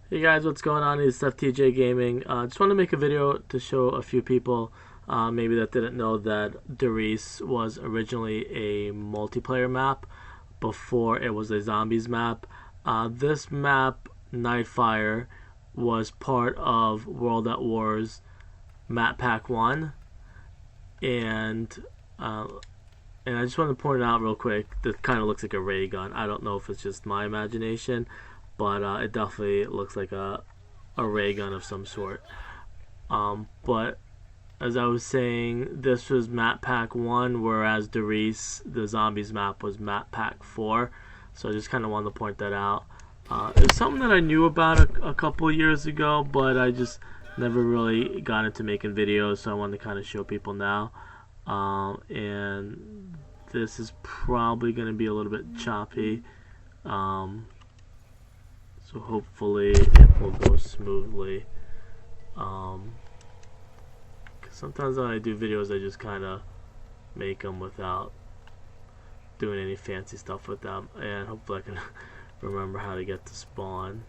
Hey guys, what's going on? It's Stuff TJ Gaming. Just want to make a video to show a few people maybe that didn't know that Riese was originally a multiplayer map before it was a zombies map. This map, Nightfire, was part of World at War's Map Pack 1, and uh, and I just want to point it out real quick. That kind of looks like a ray gun. I don't know if it's just my imagination, but it definitely looks like a ray gun of some sort. But as I was saying, this was map pack 1, whereas Riese, the zombies map, was map pack 4. So I just kind of wanted to point that out. It's something that I knew about a couple years ago, but I just never really got into making videos, so I wanted to kind of show people now. And this is probably going to be a little bit choppy. So hopefully it will go smoothly. Sometimes when I do videos, I just kind of make them without doing any fancy stuff with them, and hopefully I can remember how to get to spawn.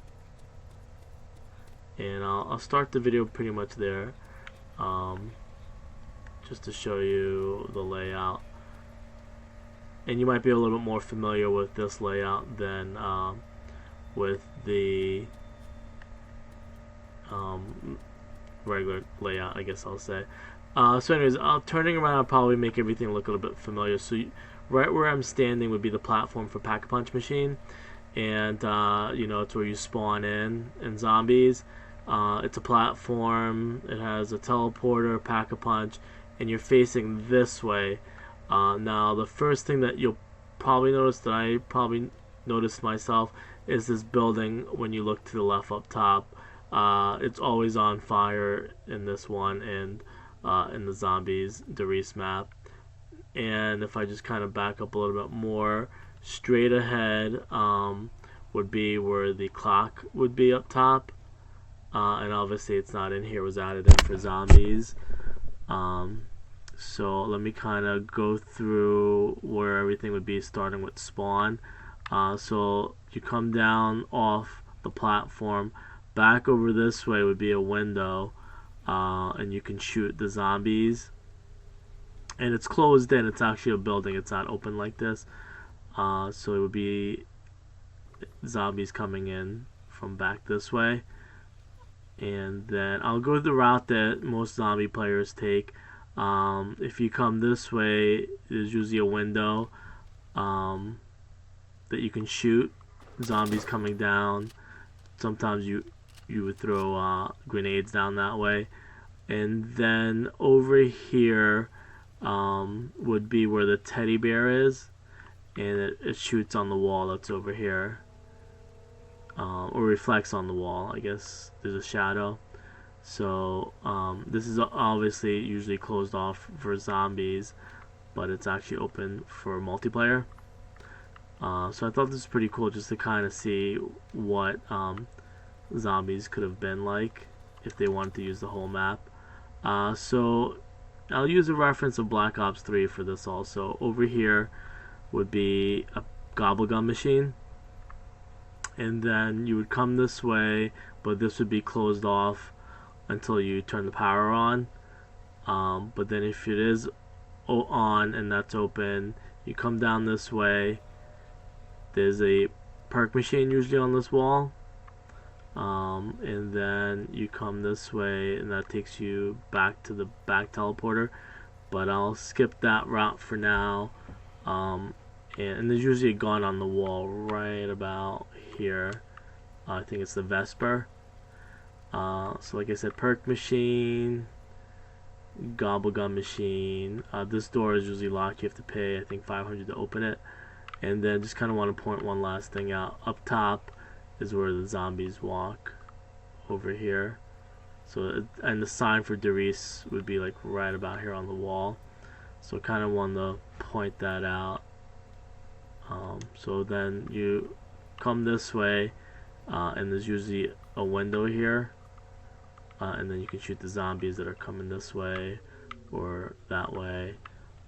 And I'll start the video pretty much there, just to show you the layout. And you might be a little bit more familiar with this layout than with the regular layout, I guess I'll say. So anyways, turning around, I'll probably make everything look a little bit familiar. So right where I'm standing would be the platform for Pack-a-Punch machine, and you know, it's where you spawn in zombies. It's a platform, it has a teleporter, Pack-a-Punch, and you're facing this way. Now the first thing that you'll probably notice, that I probably noticed myself, is this building when you look to the left up top. It's always on fire in this one, and in the zombies Riese map. And if I just kind of back up a little bit more, straight ahead would be where the clock would be up top, and obviously it's not in here, it was added in for zombies. So let me kind of go through where everything would be, starting with spawn. So you come down off the platform, back over this way would be a window, and you can shoot the zombies. And it's closed in, it's actually a building, it's not open like this. So it would be zombies coming in from back this way. And then I'll go the route that most zombie players take. If you come this way, there's usually a window that you can shoot zombies coming down. Sometimes you would throw grenades down that way. And then over here would be where the teddy bear is, and it shoots on the wall that's over here, or reflects on the wall. I guess there's a shadow. So this is obviously usually closed off for zombies, but it's actually open for multiplayer. So I thought this was pretty cool, just to kind of see what zombies could have been like if they wanted to use the whole map. So I'll use a reference of Black Ops 3 for this also. Over here would be a gobblegum machine, and then you would come this way, but this would be closed off until you turn the power on. But then if it is on and that's open, you come down this way. There's a perk machine usually on this wall, and then you come this way, and that takes you back to the back teleporter. But I'll skip that route for now. And there's usually a gun on the wall right about here. I think it's the Vesper. So like I said, perk machine, gobblegum machine. This door is usually locked. You have to pay, I think, 500 to open it. And then just kind of want to point one last thing out. Up top is where the zombies walk, over here. So, and the sign for Riese would be like right about here on the wall. So kind of want to point that out. So then you come this way, and there's usually a window here, and then you can shoot the zombies that are coming this way or that way.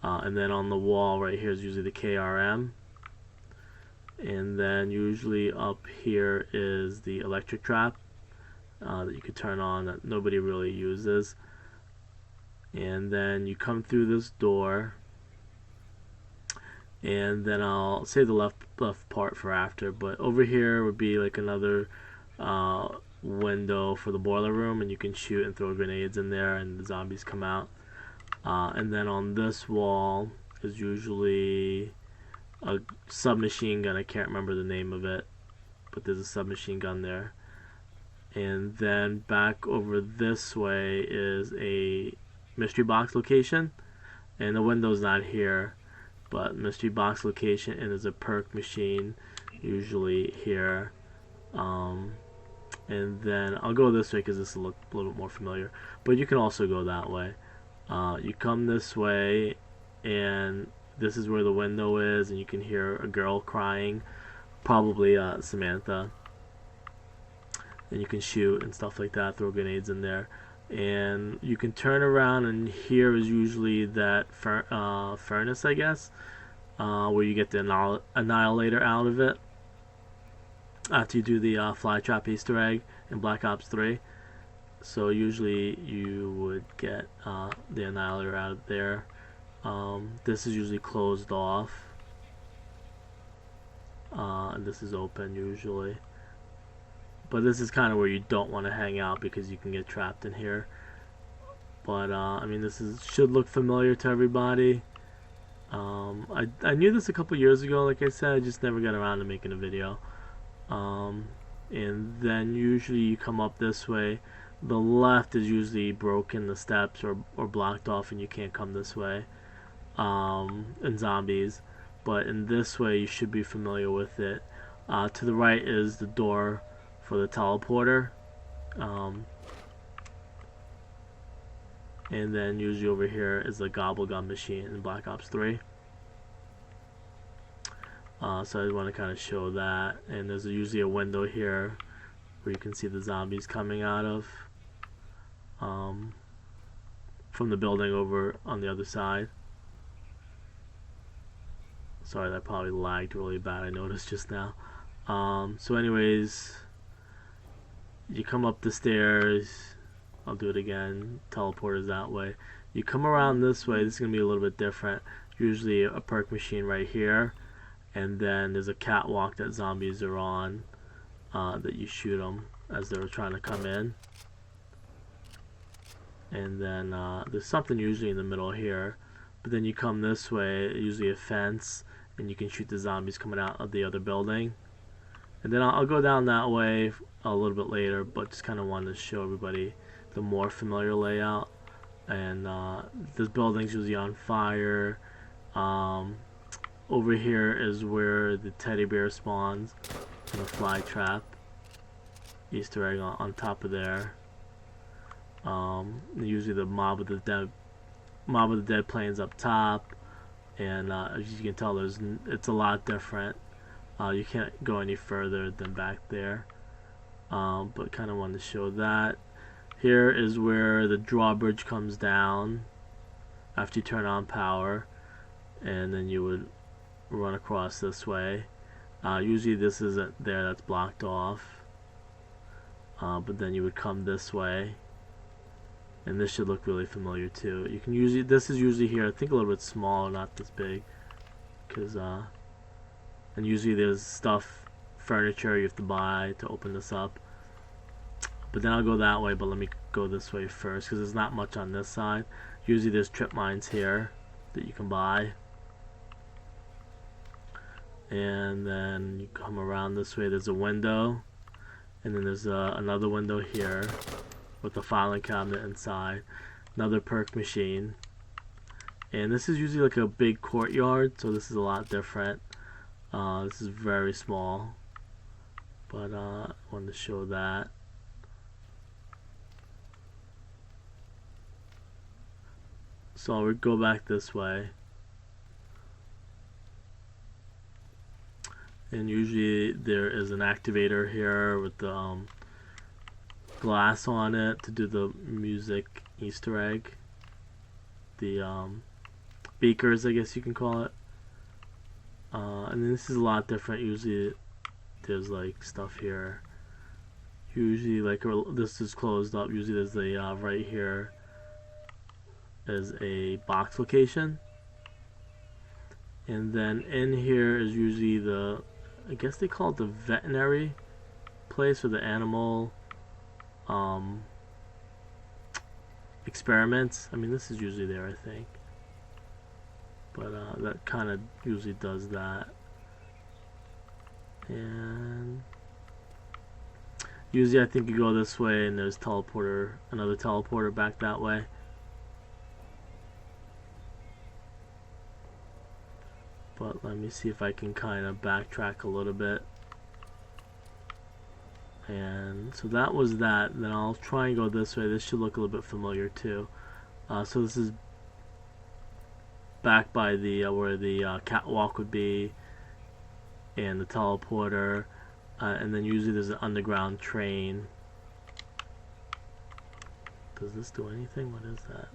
And then on the wall right here is usually the KRM. And then usually up here is the electric trap. that you could turn on that nobody really uses. And then you come through this door, and then I'll save the left part for after, but over here would be like another window for the boiler room, and you can shoot and throw grenades in there and the zombies come out. And then on this wall is usually a submachine gun. I can't remember the name of it, but there's a submachine gun there. And then back over this way is a mystery box location, and the window's not here, but mystery box location, and there's a perk machine usually here. And then I'll go this way because this will look a little bit more familiar, but you can also go that way. You come this way, and this is where the window is, and you can hear a girl crying, probably Samantha. And you can shoot and stuff like that, throw grenades in there. And you can turn around, and here is usually that furnace, I guess, where you get the annihilator out of it after you do the Flytrap Easter egg in Black Ops 3. So usually you would get the annihilator out of there. This is usually closed off, and this is open usually. But this is kind of where you don't want to hang out because you can get trapped in here. But I mean, should look familiar to everybody. I knew this a couple years ago, like I said, I just never got around to making a video. And then usually you come up this way. The left is usually broken, the steps or blocked off, and you can't come this way in zombies. But in this way, you should be familiar with it. To the right is the door for the teleporter, and then usually over here is the gobble gun machine in Black Ops 3. So I want to kind of show that, and there's usually a window here where you can see the zombies coming out of from the building over on the other side. Sorry, that probably lagged really bad, I noticed just now. So anyways, you come up the stairs. I'll do it again. Teleporters that way. You come around this way. This is going to be a little bit different. Usually a perk machine right here. And then there's a catwalk that zombies are on that you shoot them as they're trying to come in. And then there's something usually in the middle here. But then you come this way, usually a fence, and you can shoot the zombies coming out of the other building. And then I'll go down that way a little bit later, but just kind of wanted to show everybody the more familiar layout. And this building's usually on fire. Over here is where the teddy bear spawns, and the Flytrap Easter egg on top of there. Usually the mob of the dead planes up top, and as you can tell, it's a lot different. You can't go any further than back there, but kind of wanted to show that. Here is where the drawbridge comes down after you turn on power, and then you would run across this way. Usually this isn't there, that's blocked off, but then you would come this way, and this should look really familiar too. You can usually, this is usually here, I think a little bit smaller, not this big, because and usually there's stuff, furniture you have to buy to open this up. But then I'll go that way, but let me go this way first because there's not much on this side. Usually there's trip mines here that you can buy. And then you come around this way, there's a window. And then there's another window here with a filing cabinet inside. Another perk machine. And this is usually like a big courtyard, so this is a lot different. This is very small, but I wanted to show that. So I'll go back this way, and usually there is an activator here with the glass on it to do the music Easter egg. The beakers, I guess you can call it. And then this is a lot different. Usually there's like stuff here Usually, like, this is closed up. Usually there's a, right here is a box location. And then in here is usually the, I guess they call it the veterinary place for the animal experiments. I mean, this is usually there, I think. But that kind of usually does that. And usually I think you go this way and there's another teleporter back that way. But let me see if I can kind of backtrack a little bit. And so that was that. Then I'll try and go this way. This should look a little bit familiar too. So this is back by the where the catwalk would be, and the teleporter, and then usually there's an underground train. Does this do anything? What is that?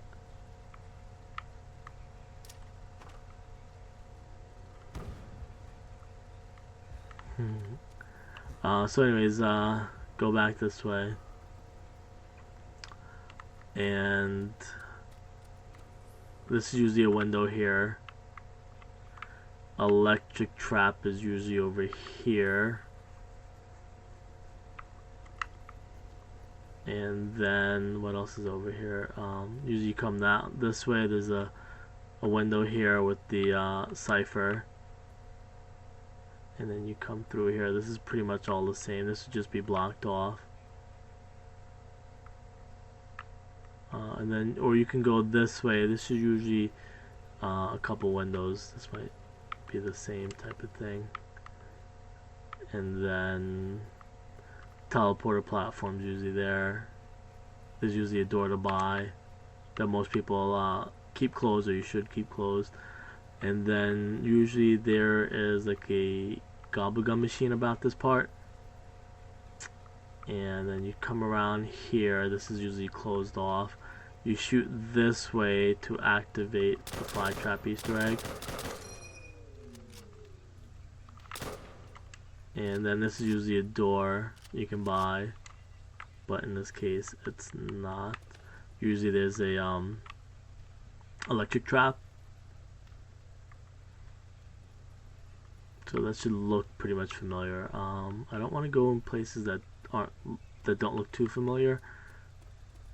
So anyways, go back this way. And this is usually a window here. Electric trap is usually over here. And then what else is over here? Usually you come this way. There's a window here with the cipher. And then you come through here. This is pretty much all the same. This would just be blocked off. And then, or you can go this way. This is usually a couple windows. This might be the same type of thing. And then teleporter platforms usually there. There's usually a door to buy that most people keep closed, or you should keep closed. And then usually there is like a gobblegum machine about this part. And then you come around here. This is usually closed off. You shoot this way to activate the Flytrap Easter egg. And then this is usually a door you can buy, but in this case it's not. Usually there's a electric trap. So that should look pretty much familiar. I don't want to go in places that don't look too familiar,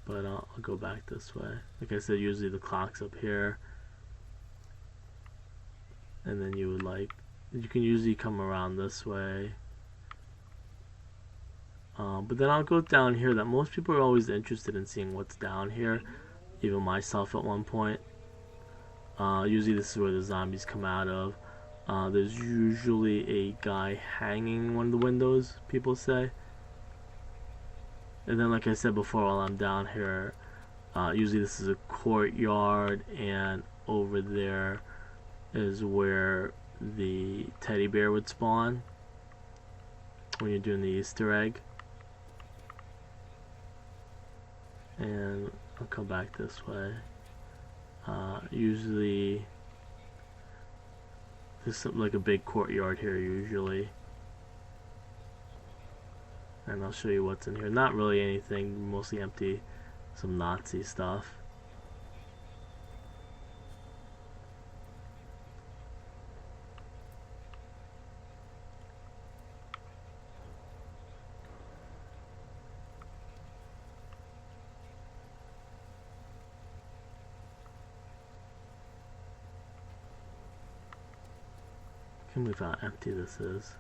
but I'll go back this way. Like I said, usually the clock's up here, and then you can usually come around this way. But then I'll go down here. That most people are always interested in seeing what's down here, even myself at one point. Usually this is where the zombies come out of. There's usually a guy hanging in one of the windows, people say. And then, like I said before, while I'm down here, usually this is a courtyard, and over there is where the teddy bear would spawn when you're doing the Easter egg. And I'll come back this way. Usually there's something like a big courtyard here usually, and I'll show you what's in here. Not really anything, mostly empty, some Nazi stuff. Can't believe how empty this is.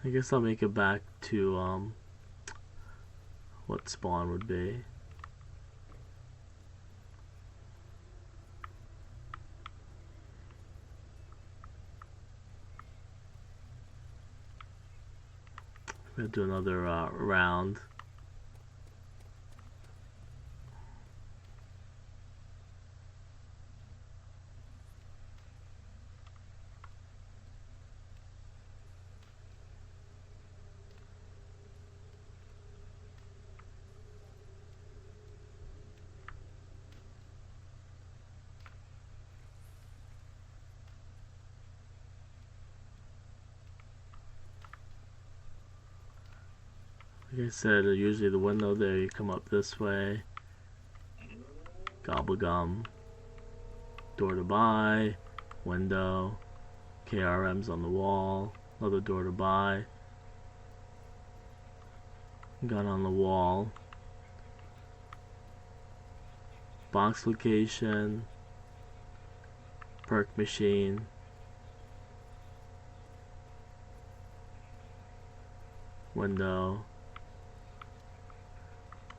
I guess I'll make it back to what spawn would be. I'm gonna do another round. Like I said, usually the window there, you come up this way. Gobblegum. Door to buy. Window. KRM's on the wall. Another door to buy. Gun on the wall. Box location. Perk machine. Window.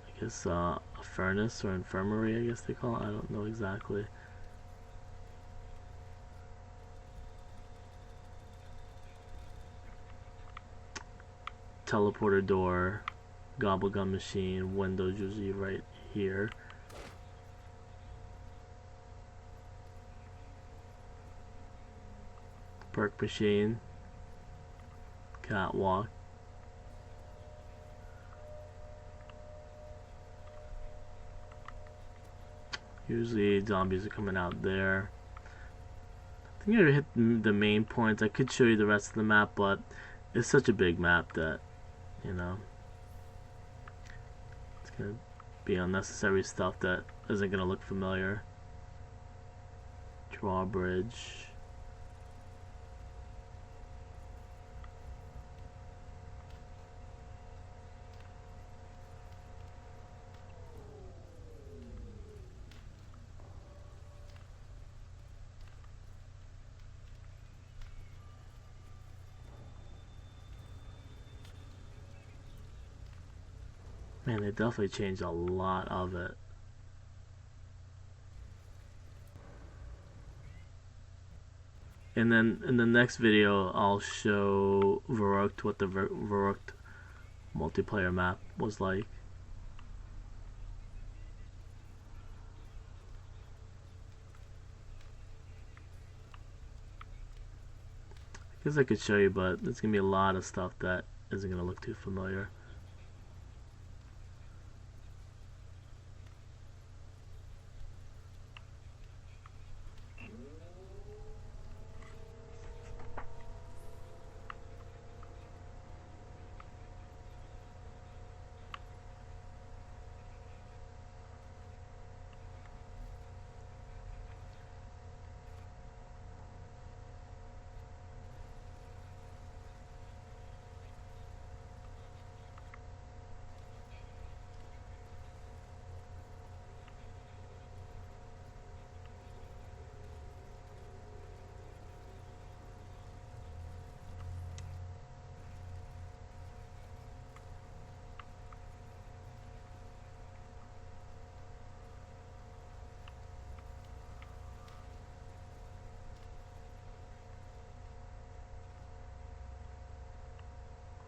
I guess a furnace or infirmary, I guess they call it. I don't know exactly. Teleporter door. Gobblegum machine. Windows usually right here. Perk machine. Catwalk. Usually zombies are coming out there. I think I hit the main points. I could show you the rest of the map, but it's such a big map that, you know, it's gonna be unnecessary stuff that isn't gonna look familiar. Drawbridge. Man, they definitely changed a lot of it. And then in the next video, I'll show Verrückt, what the Verrückt multiplayer map was like. I guess I could show you, but there's gonna be a lot of stuff that isn't gonna look too familiar.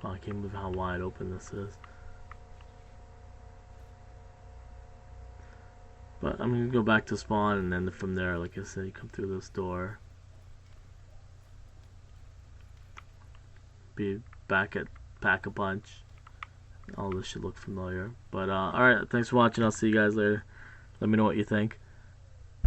Oh, I can't believe how wide open this is. But I'm gonna go back to spawn, and then from there, like I said, you come through this door. Be back at Pack-a-Punch. All this should look familiar. But alright, thanks for watching. I'll see you guys later. Let me know what you think.